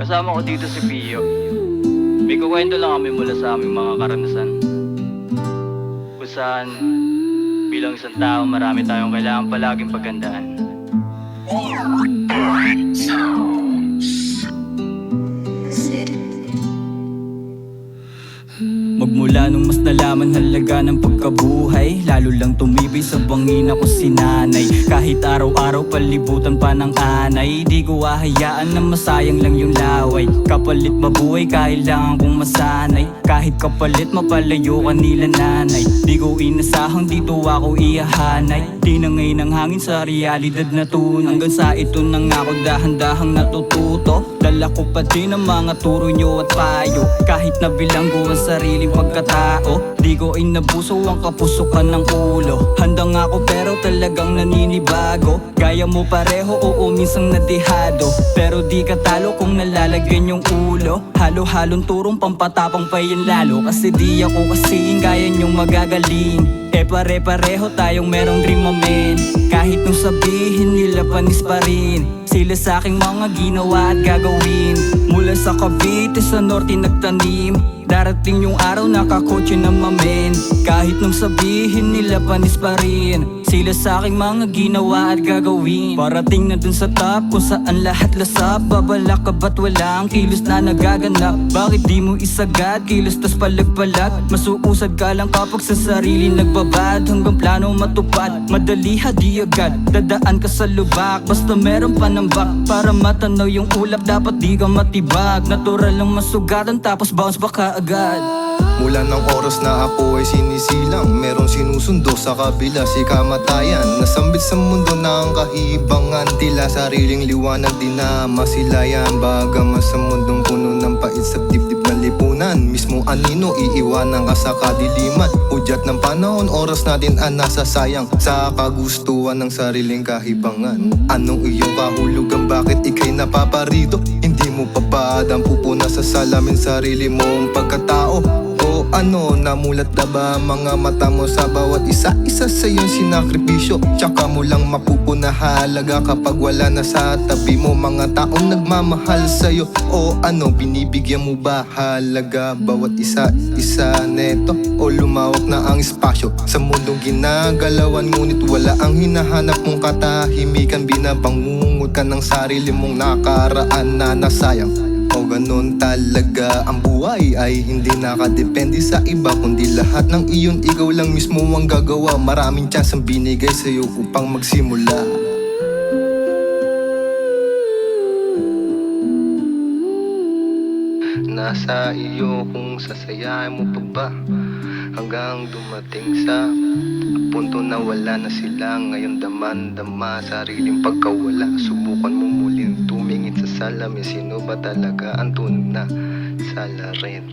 kasama ko dito si Pio. May kukwento lang kami mula sa aming mga karanasan, kung saan bilang isang tao marami tayong kailangan palaging paghandaan. Magmula nung mas nalaman halaga ng pagkabuhay, lalo lang tumibay sa bangin ako si nanay. Kahit araw-araw palibutan pa ng anay, di ko hahayaan na masayang lang yung laway. Kapalit mabuhay kailangan kong masanay, kahit kapalit mapalayo ka nila nanay. Di ko inasahang dito ako ihahanay, di na ngayon ang hangin sa realidad na tunay. Hanggang sa ito na nga ako dahan-dahang natututo, dala ko pa din ang mga turo nyo at payo. Kahit nabilanggo ang sariling pagkatao, di ko inabuso ang kapusukan ng ulo. Handang ako pero talagang naninibago, gaya mo pareho, oo minsang nadihado. Pero di ka talo kung nalalagyan yung ulo. Halo-halong turong pampatapang pa yan lalo, kasi di ako kasing gaya nyong magagaling. Pare-pareho tayong merong dream moment, kahit nung sabihin nila panis pa rin. Sila sa aking mga ginawa at gagawin. Mula sa Cavite sa Norte nagtanim, darating yung araw nakakotse na mamen. Kahit nung sabihin nila panis pa rin, sila sa aking mga ginawa at gagawin. Parating na dun sa top kung saan lahat lasap. Babalak ka ba't wala ang kilos na nagaganap? Bakit di mo isagad kilos tas palag-palag? Masuusad ka lang kapag sa sarili nagbabad, hanggang plano matupad. Madali di agad, dadaan ka sa lubak, basta meron panambak. Para matanaw yung ulap dapat di ka matibag. Natural lang masugatan tapos bounce back ka agad. Mula ng oras na ako ay sinisilang, merong sinusundo sa kabila si kamatayan. Nasambit sa mundo ng kahibangan, tila sariling liwanag din na masilayan. Bagaman sa mundong puno ng pait sa dibdib na lipunan, mismo anino iiwanan ka sa kadiliman. Hudyat ng panahon, oras natin ang nasasayang sa kagustuhan ng sariling kahibangan. Anong iyong kahulugan, bakit ikay napaparito? Hindi mo pa ba pupuna sa salamin sarili mong pagkatao? O ano, namulat na ba mga mata mo sa bawat isa-isa sa iyong sinakripisyo? Tsaka mo lang mapupunahalaga kapag wala na sa tabi mo mga taong nagmamahal sa'yo. O ano, binibigyan mo ba halaga bawat isa-isa neto? O lumawak na ang espasyo sa mundong ginagalawan, ngunit wala ang hinahanap mong katahimikan? Binabangungot ka ng sarili mong nakaraan na nasayang. O ganun talaga ang buhay, ay hindi nakadepende sa iba, kundi lahat ng iyon ikaw lang mismo ang gagawa. Maraming chance ang binigay sa'yo upang magsimula. Nasa iyo kung sasayahin mo pa ba, hanggang dumating sa punto na wala na sila. Ngayon daman-dama sariling pagkawala. Subukan mo muling tumingin sa salamin, sino ba talaga ang tunay na salarin?